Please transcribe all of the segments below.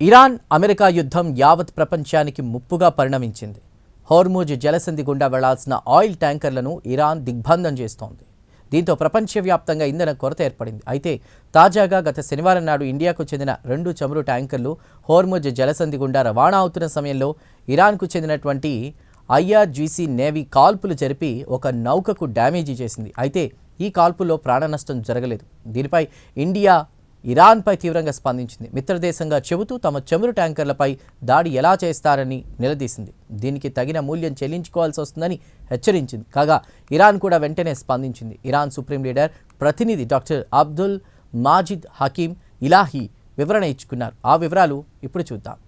Iran America యుద్ధం యావత్ ప్రపంచానికి ముప్పుగా పరిణమించింది. హోర్ముజ్ జలసంధి గుండా వెళ్లాల్సిన ఆయిల్ ట్యాంకర్లను ఇరాన్ దిగ్బంధం చేస్తోంది. దీంతో ప్రపంచవ్యాప్తంగా ఇంధన కొరత ఏర్పడింది. అయితే తాజాగా గత శనివారం నాడు ఇండియాకు చెందిన 2 చమురు ట్యాంకర్లు హోర్ముజ్ జలసంధి గుండా రవాణా అవుతున్న సమయంలో ఇరాన్కు చెందినటువంటి IRGC నేవీ కాల్పులు జరిపి ఒక నౌకకు డ్యామేజీ చేసింది. అయితే ఈ కాల్పుల్లో ప్రాణ నష్టం జరగలేదు. దీనిపై ఇండియా ఇరాన్పై తీవ్రంగా స్పందించింది. మిత్రదేశంగా చెబుతూ తమ చమురు ట్యాంకర్లపై దాడి ఎలా చేస్తారని నిలదీసింది. దీనికి తగిన మూల్యం చెల్లించుకోవాల్సి వస్తుందని హెచ్చరించింది. కాగా ఇరాన్ కూడా వెంటనే స్పందించింది. ఇరాన్ సుప్రీం లీడర్ ప్రతినిధి డాక్టర్ అబ్దుల్ మాజిద్ హకీం ఇలాహీ వివరణ ఇచ్చుకున్నారు. ఆ వివరాలు ఇప్పుడు చూద్దాం.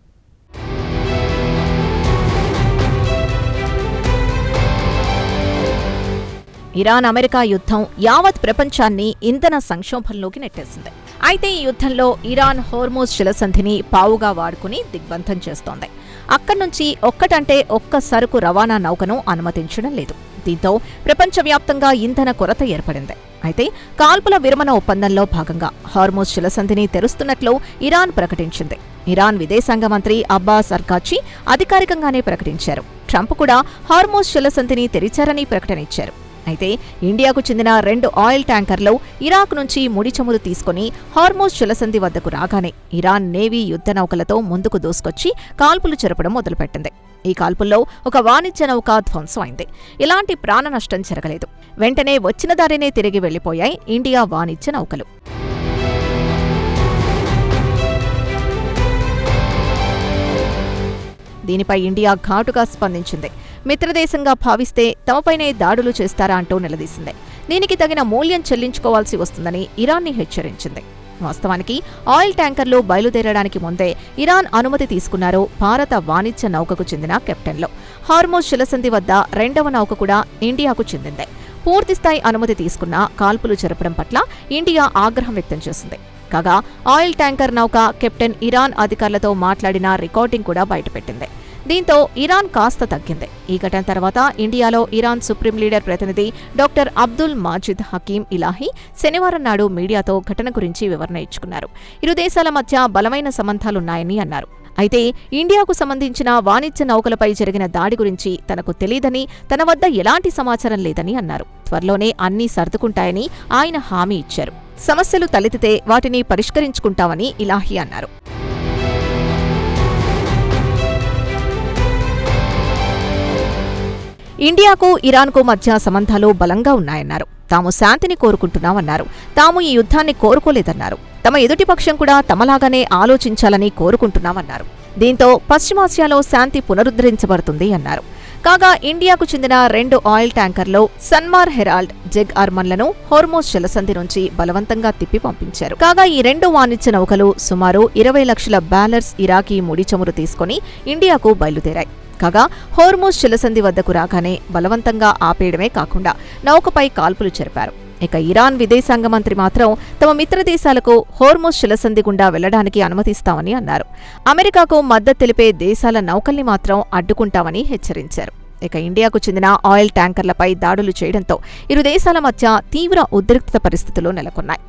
ఇరాన్ అమెరికా యుద్ధం యావత్ ప్రపంచాన్ని ఇంధన సంక్షోభంలోకి నెట్టేసింది. అయితే ఈ యుద్ధంలో ఇరాన్ హోర్ముజ్ జలసంధిని పావుగా వాడుకుని దిగ్బంధం చేస్తోంది. అక్కడి నుంచి ఒక్క సరుకు రవాణా నౌకను అనుమతించడం లేదు. దీంతో ప్రపంచవ్యాప్తంగా ఇంధన కొరత ఏర్పడింది. అయితే కాల్పుల విరమణ ఒప్పందంలో భాగంగా హోర్ముజ్ జలసంధిని తెరుస్తున్నట్లు ఇరాన్ ప్రకటించింది. ఇరాన్ విదేశాంగ మంత్రి అబ్బాస్ అర్గాచి అధికారికంగానే ప్రకటించారు. ట్రంప్ కూడా హోర్ముజ్ జలసంధిని తెరిచారని ప్రకటన ఇచ్చారు. అయితే ఇండియాకు చెందిన 2 ఆయిల్ ట్యాంకర్లు ఇరాక్ నుంచి ముడి చమురు తీసుకుని హోర్ముజ్ జలసంధి వద్దకు రాగానే ఇరాన్ నేవీ యుద్ధ నౌకలతో ముందుకు దూసుకొచ్చి కాల్పులు జరపడం మొదలుపెట్టింది. ఈ కాల్పుల్లో ఒక వాణిజ్య నౌక ధ్వంసం అయింది. ఇలాంటి ప్రాణ నష్టం జరగలేదు. వెంటనే వచ్చిన దారినే తిరిగి వెళ్లిపోయాయి ఇండియా వాణిజ్య నౌకలు. దీనిపై ఇండియా ఘాటుగా స్పందించింది. మిత్రదేశంగా భావిస్తే తమపైనే దాడులు చేస్తారా అంటూ నిలదీసింది. దీనికి తగిన మూల్యం చెల్లించుకోవాల్సి వస్తుందని ఇరాన్ని హెచ్చరించింది. వాస్తవానికి ఆయిల్ ట్యాంకర్లు బయలుదేరడానికి ముందే ఇరాన్ అనుమతి తీసుకున్నారు భారత వాణిజ్య నౌకకు చెందిన కెప్టెన్లు. హోర్ముజ్ జలసంధి వద్ద 2వ నౌక కూడా ఇండియాకు చెందిందే. పూర్తిస్థాయి అనుమతి తీసుకున్న కాల్పులు జరపడం పట్ల ఇండియా ఆగ్రహం వ్యక్తం చేసింది. కాగా ఆయిల్ ట్యాంకర్ నౌక కెప్టెన్ ఇరాన్ అధికారులతో మాట్లాడిన రికార్డింగ్ కూడా బయటపెట్టింది. దీంతో ఇరాన్ కాస్త తగ్గింది. ఈ ఘటన తర్వాత ఇండియాలో ఇరాన్ సుప్రీం లీడర్ ప్రతినిధి డాక్టర్ అబ్దుల్ మాజిద్ హకీం ఇలాహీ శనివారం నాడు మీడియాతో ఘటన గురించి వివరణ ఇచ్చుకున్నారు. ఇరు దేశాల మధ్య బలమైన సంబంధాలున్నాయని అన్నారు. అయితే ఇండియాకు సంబంధించిన వాణిజ్య నౌకలపై జరిగిన దాడి గురించి తనకు తెలీదని, తన వద్ద ఎలాంటి సమాచారం లేదని అన్నారు. త్వరలోనే అన్నీ సర్దుకుంటాయని ఆయన హామీ ఇచ్చారు. సమస్యలు తలెత్తితే వాటిని పరిష్కరించుకుంటామని ఇలాహీ అన్నారు. ఇండియాకు ఇరాన్కు మధ్య సంబంధాలు బలంగా ఉన్నాయన్నారు. తాము శాంతిని కోరుకుంటున్నామన్నారు. తాము ఈ యుద్ధాన్ని కోరుకోలేదన్నారు. తమ ఎదుటిపక్షం కూడా తమలాగానే ఆలోచించాలని కోరుకుంటున్నామన్నారు. దీంతో పశ్చిమాసియాలో శాంతి పునరుద్ధరించబడుతుంది అన్నారు. కాగా ఇండియాకు చెందిన 2 ఆయిల్ ట్యాంకర్లు సన్మార్ హెరాల్డ్, జెగ్ ఆర్మన్లను హోర్ముజ్ జలసంధి నుంచి బలవంతంగా తిప్పి పంపించారు. కాగా ఈ 2 వాణిజ్య నౌకలు సుమారు 20 లక్షల బ్యాలర్స్ ఇరాకీ ముడి చమురు తీసుకుని ఇండియాకు బయలుదేరాయి. కాగా హోర్ముజ్ జలసంధి వద్దకు రాగానే బలవంతంగా ఆపేయడమే కాకుండా నౌకపై కాల్పులు జరిపారు. ఇక ఇరాన్ విదేశాంగ మంత్రి మాత్రం తమ మిత్రదేశాలకు హోర్ముజ్ జలసంధి గుండా వెళ్లడానికి అనుమతిస్తామని అన్నారు. అమెరికాకు మద్దతు తెలిపే దేశాల నౌకల్ని మాత్రం అడ్డుకుంటామని హెచ్చరించారు. ఇక ఇండియాకు చెందిన ఆయిల్ ట్యాంకర్లపై దాడులు చేయడంతో ఇరు దేశాల మధ్య తీవ్ర ఉద్రిక్తత పరిస్థితులు నెలకొన్నాయి.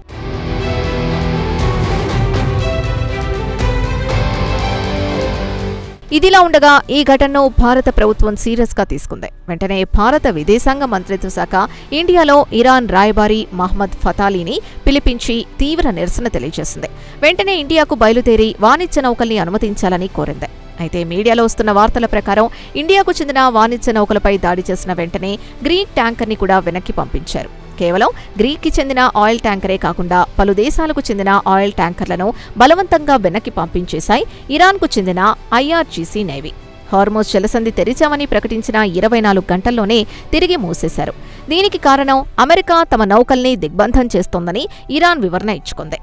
ఇదిలా ఉండగా ఈ ఘటనను భారత ప్రభుత్వం సీరియస్గా తీసుకుంది. వెంటనే భారత విదేశాంగ మంత్రిత్వ శాఖ ఇండియాలో ఇరాన్ రాయబారి మహ్మద్ ఫతాలీని పిలిపించి తీవ్ర నిరసన తెలియజేసింది. వెంటనే ఇండియాకు బయలుదేరి వాణిజ్య నౌకల్ని అనుమతించాలని కోరింది. అయితే మీడియాలో వస్తున్న వార్తల ప్రకారం ఇండియాకు చెందిన వాణిజ్య నౌకలపై దాడి చేసిన వెంటనే గ్రీక్ ట్యాంకర్ని కూడా వెనక్కి పంపించారు. కేవలం గ్రీక్కి చెందిన ఆయిల్ ట్యాంకరే కాకుండా పలు దేశాలకు చెందిన ఆయిల్ ట్యాంకర్లను బలవంతంగా వెనక్కి పంపించేశాయి ఇరాన్కు చెందిన IRGC నేవీ. హోర్ముజ్ జలసంధి తెరిచామని ప్రకటించిన 24 గంటల్లోనే తిరిగి మూసేశారు. దీనికి కారణం అమెరికా తమ నౌకల్ని దిగ్బంధం చేస్తోందని ఇరాన్ వివరణ ఇచ్చుకుంది.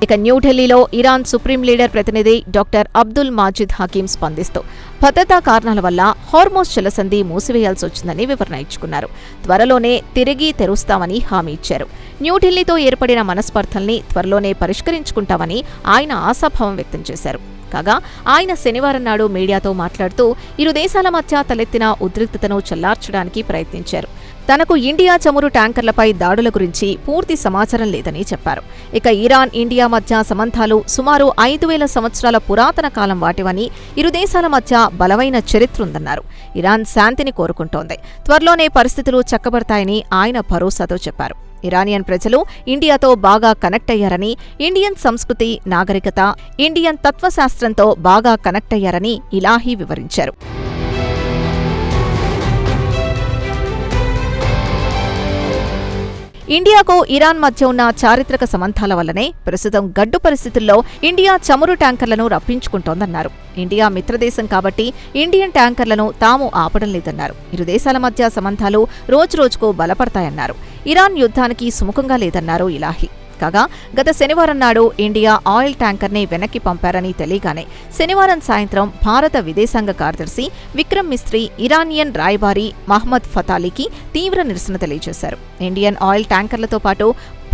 ఇక న్యూఢిల్లీలో ఇరాన్ సుప్రీం లీడర్ ప్రతినిధి డాక్టర్ అబ్దుల్ మాజిద్ హకీం స్పందిస్తూ భద్రతా కారణాల వల్ల హోర్ముజ్ జలసంధి మూసివేయాల్సి వచ్చిందని వివరణ ఇచ్చుకున్నారు. త్వరలోనే తిరిగి తెరుస్తామని హామీ ఇచ్చారు. న్యూఢిల్లీతో ఏర్పడిన మనస్పర్ధల్ని త్వరలోనే పరిష్కరించుకుంటామని ఆయన ఆశాభావం వ్యక్తం చేశారు. కాగా ఆయన శనివారం నాడు మీడియాతో మాట్లాడుతూ ఇరు దేశాల మధ్య తలెత్తిన ఉద్రిక్తతను చల్లార్చడానికి ప్రయత్నించారు. తనకు ఇండియా చమురు ట్యాంకర్లపై దాడుల గురించి పూర్తి సమాచారం లేదని చెప్పారు. ఇక ఇరాన్, ఇండియా మధ్య సంబంధాలు సుమారు 5,000 సంవత్సరాల పురాతన కాలం వాటివని, ఇరు దేశాల మధ్య బలమైన చరిత్ర ఉందన్నారు. ఇరాన్ శాంతిని కోరుకుంటోంది. త్వరలోనే పరిస్థితులు చక్కబడతాయని ఆయన భరోసాతో చెప్పారు. ఇరానియన్ ప్రజలు ఇండియాతో బాగా కనెక్ట్ అయ్యారని, ఇండియన్ సంస్కృతి, నాగరికత, ఇండియన్ తత్వశాస్త్రంతో బాగా కనెక్ట్ అయ్యారని ఇలాహీ వివరించారు. ఇండియాకు ఇరాన్ మధ్య ఉన్న చారిత్రక సంబంధాల వల్లనే ప్రస్తుతం గడ్డు పరిస్థితుల్లో ఇండియా చమురు ట్యాంకర్లను రప్పించుకుంటోందన్నారు. ఇండియా మిత్రదేశం కాబట్టి ఇండియన్ ట్యాంకర్లను తాము ఆపడం లేదన్నారు. ఇరు దేశాల మధ్య సంబంధాలు రోజురోజుకు బలపడతాయన్నారు. ఇరాన్ యుద్ధానికి సుముఖంగా లేదన్నారు ఇలాహీ. కాగా గత శనివారం నాడు ఇండియా ఆయిల్ ట్యాంకర్ని వెనక్కి పంపారని తెలియగానే శనివారం సాయంత్రం భారత విదేశాంగ కార్యదర్శి విక్రమ్ మిస్త్రీ ఇరానియన్ రాయబారి మహ్మద్ ఫతాలీకి తీవ్ర నిరసన తెలియజేశారు. ఇండియన్ ఆయిల్ ట్యాంకర్లతో పాటు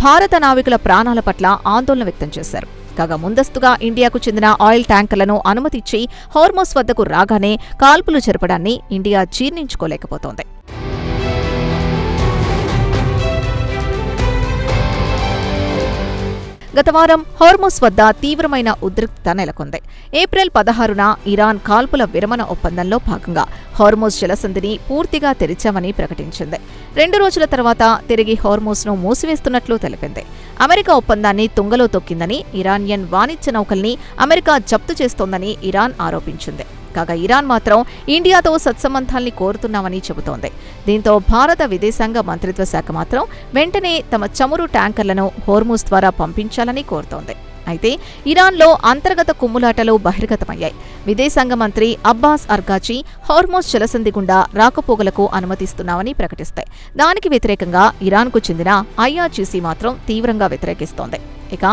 భారత నావికుల ప్రాణాల పట్ల ఆందోళన వ్యక్తం చేశారు. కాగా ముందస్తుగా ఇండియాకు చెందిన ఆయిల్ ట్యాంకర్లను అనుమతిచ్చి హార్మోస్ వద్దకు రాగానే కాల్పులు జరపడాన్ని ఇండియా జీర్ణించుకోలేకపోతోంది. గత వారం హార్మోస్ వద్ద తీవ్రమైన ఉద్రిక్తత నెలకొంది. ఏప్రిల్ 16న ఇరాన్ కాల్పుల విరమణ ఒప్పందంలో భాగంగా హార్మోస్ జలసంధిని పూర్తిగా తెరిచామని ప్రకటించింది. 2 రోజుల తర్వాత తిరిగి హార్మోస్ను మూసివేస్తున్నట్లు తెలిపింది. అమెరికా ఒప్పందాన్ని తుంగలో తొక్కిందని, ఇరానియన్ వాణిజ్య నౌకల్ని అమెరికా జప్తు చేస్తోందని ఇరాన్ ఆరోపించింది. కాగా ఇరాన్ మాత్రం ఇండియాతో సత్సంబంధాల్ని కోరుతున్నామని చెబుతోంది. దీంతో భారత విదేశాంగ మంత్రిత్వ శాఖ మాత్రం వెంటనే తమ చమురు ట్యాంకర్లను హోర్ముజ్ ద్వారా పంపించాలని కోరుతోంది. అయితే ఇరాన్లో అంతర్గత కుమ్ములాటలు బహిర్గతమయ్యాయి. విదేశాంగ మంత్రి అబ్బాస్ అర్గాచి హార్మోస్ జలసంధి గుండా రాకపోకలకు అనుమతిస్తున్నామని ప్రకటిస్తాయి. దానికి వ్యతిరేకంగా ఇరాన్కు చెందిన ఐఆర్జీసీ మాత్రం తీవ్రంగా వ్యతిరేకిస్తోంది. ఇక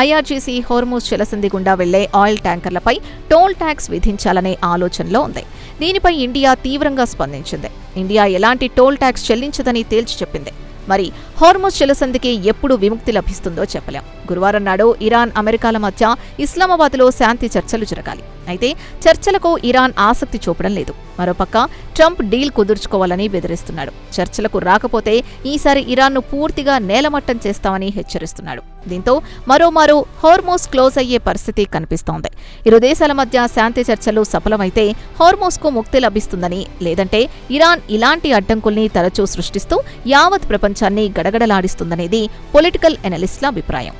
ఐఆర్జీసీ హార్మోస్ జలసంధి గుండా వెళ్లే ఆయిల్ ట్యాంకర్లపై టోల్ ట్యాక్స్ విధించాలనే ఆలోచనలో ఉంది. దీనిపై ఇండియా తీవ్రంగా స్పందించింది. ఇండియా ఎలాంటి టోల్ ట్యాక్స్ చెల్లించదని తేల్చి చెప్పింది. మరి హార్మోస్ జలసంధికి ఎప్పుడు విముక్తి లభిస్తుందో చెప్పలేం. గురువారం నాడు ఇరాన్, అమెరికాల మధ్య ఇస్లామాబాద్లో శాంతి చర్చలు జరగాలి. అయితే చర్చలకు ఇరాన్ ఆసక్తి చూపడం లేదు. మరోపక్క ట్రంప్ డీల్ కుదుర్చుకోవాలని బెదిరిస్తున్నాడు. చర్చలకు రాకపోతే ఈసారి ఇరాన్ను పూర్తిగా నేలమట్టం చేస్తామని హెచ్చరిస్తున్నాడు. దీంతో మరోమారు హార్మోస్ క్లోజ్ అయ్యే పరిస్థితి కనిపిస్తోంది. ఇరు దేశాల మధ్య శాంతి చర్చలు సఫలమైతే హార్మోస్కు ముక్తి లభిస్తుందని, లేదంటే ఇరాన్ ఇలాంటి అడ్డంకుల్ని తరచూ సృష్టిస్తూ యావత్ ప్రపంచాన్ని గడగడలాడిస్తుందనేది పొలిటికల్ ఎనలిస్టుల అభిప్రాయం.